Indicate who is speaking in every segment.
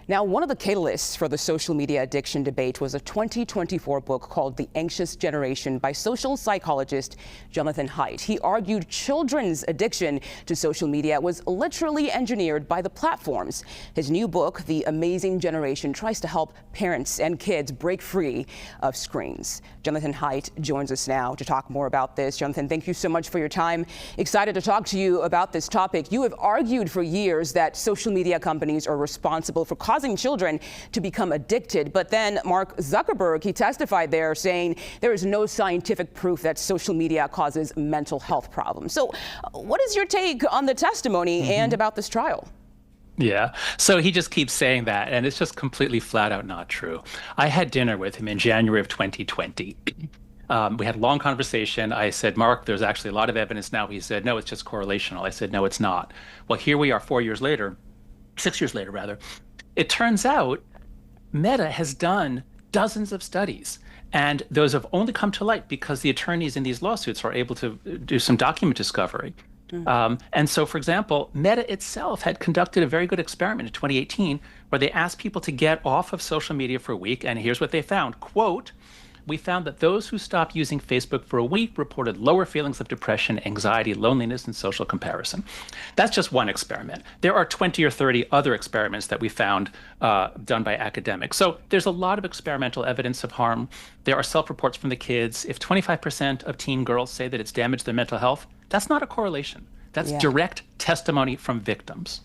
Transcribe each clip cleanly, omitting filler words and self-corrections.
Speaker 1: Now, one of the catalysts for the social media addiction debate was a 2024 book called The Anxious Generation by social psychologist Jonathan Haidt. He argued children's addiction to social media was literally engineered by the platforms. His new book, The Amazing Generation, tries to help parents and kids break free of screens. Jonathan Haidt joins us now to talk more about this. Jonathan, thank you so much for your time. Excited to talk to you about this topic. You have argued for years that social media companies are responsible for causing children to become addicted. But then Mark Zuckerberg, he testified there saying there is no scientific proof that social media causes mental health problems. So what is your take on the testimony and about this trial?
Speaker 2: Yeah, so he just keeps saying that, and it's just completely flat out not true. I had dinner with him in January of 2020. We had a long conversation. I said, Mark, there's actually a lot of evidence now. He said, no, it's just correlational. I said, no, it's not. Well, here we are 6 years later, rather. It turns out Meta has done dozens of studies, and those have only come to light because the attorneys in these lawsuits are able to do some document discovery. And so, for example, Meta itself had conducted a very good experiment in 2018 where they asked people to get off of social media for a week. And here's what they found. Quote, we found that those who stopped using Facebook for a week reported lower feelings of depression, anxiety, loneliness, and social comparison. That's just one experiment. There are 20 or 30 other experiments that we found done by academics. So there's a lot of experimental evidence of harm. There are self-reports from the kids. If 25% of teen girls say that it's damaged their mental health, that's not a correlation. That's direct testimony from victims.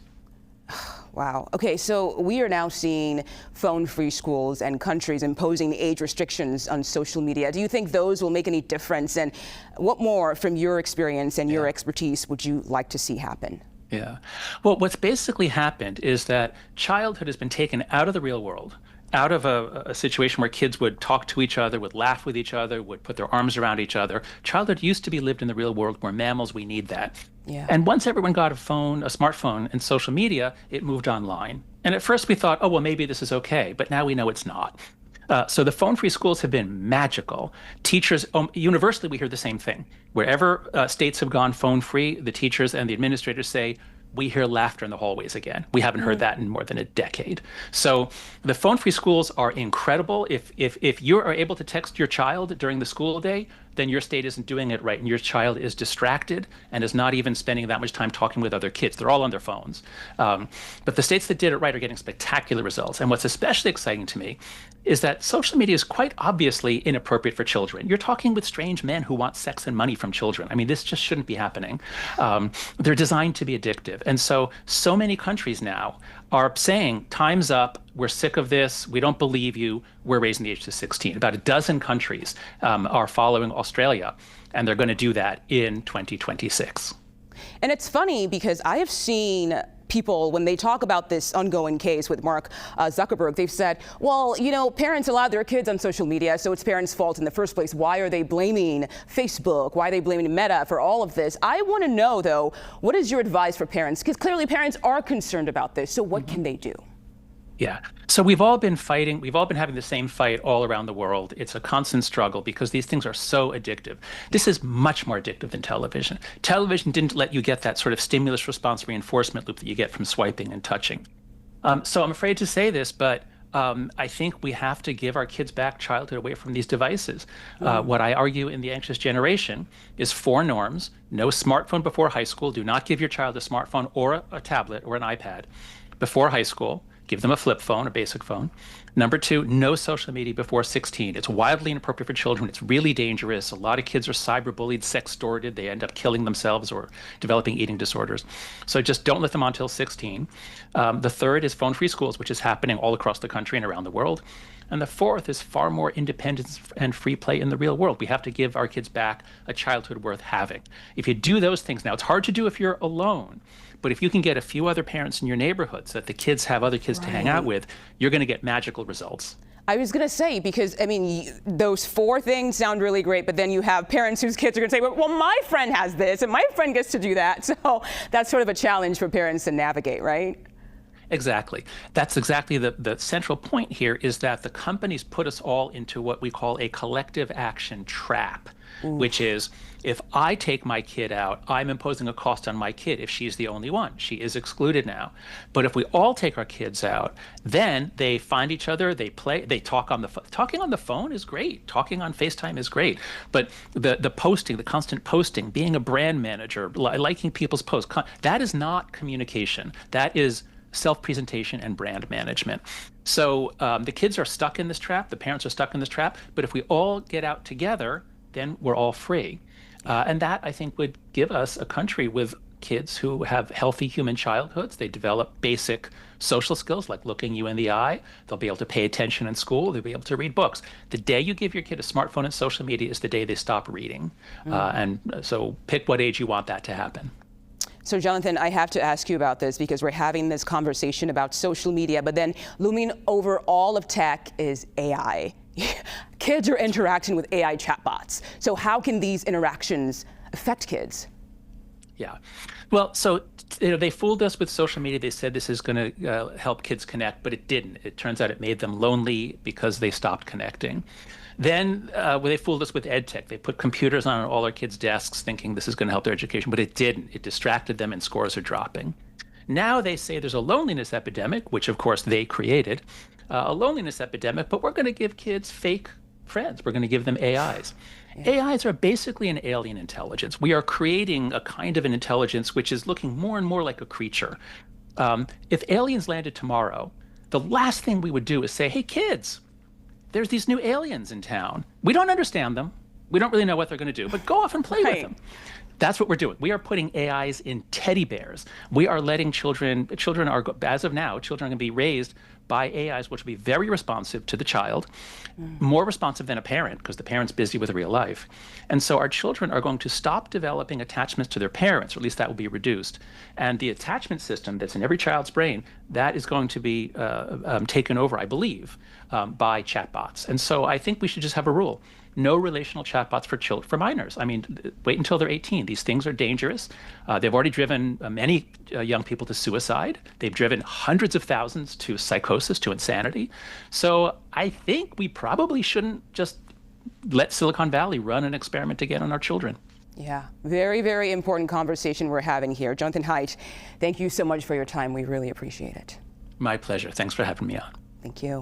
Speaker 1: Wow. Okay, so we are now seeing phone-free schools and countries imposing age restrictions on social media. Do you think those will make any difference? And what more, from your experience and your expertise, would you like to see happen?
Speaker 2: Yeah. Well, what's basically happened is that childhood has been taken out of the real world, out of a situation where kids would talk to each other, would laugh with each other, would put their arms around each other. Childhood used to be lived in the real world. We're mammals, we need that. Yeah. And once everyone got a smartphone and social media, it moved online. And at first we thought, oh, well, maybe this is okay, but now we know it's not. So the phone-free schools have been magical. Teachers, universally, we hear the same thing. Wherever states have gone phone-free, the teachers and the administrators say, we hear laughter in the hallways again. We haven't heard that in more than a decade. So the phone-free schools are incredible. If you are able to text your child during the school day, then your state isn't doing it right, and your child is distracted and is not even spending that much time talking with other kids. They're all on their phones. But the states that did it right are getting spectacular results. And what's especially exciting to me is that social media is quite obviously inappropriate for children. You're talking with strange men who want sex and money from children. I mean, this just shouldn't be happening. They're designed to be addictive. And so many countries now are saying, time's up, we're sick of this, we don't believe you, we're raising the age to 16. About a dozen countries are following Australia, and they're going to do that in 2026.
Speaker 1: And it's funny because I have seen people, when they talk about this ongoing case with Mark Zuckerberg, they've said, well, you know, parents allowed their kids on social media, so it's parents' fault in the first place. Why are they blaming Facebook? Why are they blaming Meta for all of this? I want to know, though, what is your advice for parents? Because clearly parents are concerned about this. So what can they do?
Speaker 2: Yeah. So we've all been fighting. We've all been having the same fight all around the world. It's a constant struggle because these things are so addictive. This is much more addictive than television. Television didn't let you get that sort of stimulus response reinforcement loop that you get from swiping and touching. So I'm afraid to say this, but I think we have to give our kids back childhood away from these devices. What I argue in The Anxious Generation is 4 norms. No smartphone before high school. Do not give your child a smartphone or a tablet or an iPad before high school. Give them a flip phone, a basic phone. Number 2, no social media before 16. It's wildly inappropriate for children. It's really dangerous. A lot of kids are cyberbullied, sextorted. They end up killing themselves or developing eating disorders. So just don't let them on until 16. The 3rd is phone-free schools, which is happening all across the country and around the world. And the 4th is far more independence and free play in the real world. We have to give our kids back a childhood worth having. If you do those things, now it's hard to do if you're alone, but if you can get a few other parents in your neighborhood so that the kids have other kids to hang out with, you're going to get magical results.
Speaker 1: I was going to say, because, I mean, those 4 things sound really great, but then you have parents whose kids are going to say, well, my friend has this, and my friend gets to do that. So that's sort of a challenge for parents to navigate, right?
Speaker 2: Exactly. That's exactly the central point here, is that the companies put us all into what we call a collective action trap. which is if I take my kid out, I'm imposing a cost on my kid if she's the only one. She is excluded now. But if we all take our kids out, then they find each other, they play, they talk on the phone. Talking on the phone is great. Talking on FaceTime is great. But the posting, the constant posting, being a brand manager, liking people's posts, that is not communication. That is self-presentation and brand management. So the kids are stuck in this trap. The parents are stuck in this trap. But if we all get out together, then we're all free. And that, I think, would give us a country with kids who have healthy human childhoods. They develop basic social skills like looking you in the eye. They'll be able to pay attention in school. They'll be able to read books. The day you give your kid a smartphone and social media is the day they stop reading. And so pick what age you want that to happen.
Speaker 1: So, Jonathan, I have to ask you about this because we're having this conversation about social media, but then looming over all of tech is AI. Kids are interacting with AI chatbots. So how can these interactions affect kids?
Speaker 2: Yeah. Well, so they fooled us with social media. They said this is going to help kids connect, but it didn't. It turns out it made them lonely because they stopped connecting. Then they fooled us with EdTech. They put computers on all our kids' desks thinking this is going to help their education, but it didn't. It distracted them and scores are dropping. Now they say there's a loneliness epidemic, which of course they created, a loneliness epidemic, but we're going to give kids fake friends. We're going to give them AIs. AIs are basically an alien intelligence. We are creating a kind of an intelligence which is looking more and more like a creature. If aliens landed tomorrow, the last thing we would do is say, hey, kids, there's these new aliens in town. We don't understand them. We don't really know what they're going to do, but go off and play with them. That's what we're doing. We are putting AIs in teddy bears. We are letting children are, as of now, children are going to be raised by AIs, which will be very responsive to the child, more responsive than a parent, because the parent's busy with real life. And so our children are going to stop developing attachments to their parents, or at least that will be reduced. And the attachment system that's in every child's brain, that is going to be taken over, I believe, by chatbots. And so I think we should just have a rule. No relational chatbots for minors. I mean, wait until they're 18. These things are dangerous. They've already driven many young people to suicide. They've driven hundreds of thousands to psychosis, to insanity. So I think we probably shouldn't just let Silicon Valley run an experiment again on our children.
Speaker 1: Yeah, very, very important conversation we're having here. Jonathan Haidt, thank you so much for your time. We really appreciate it.
Speaker 2: My pleasure. Thanks for having me on.
Speaker 1: Thank you.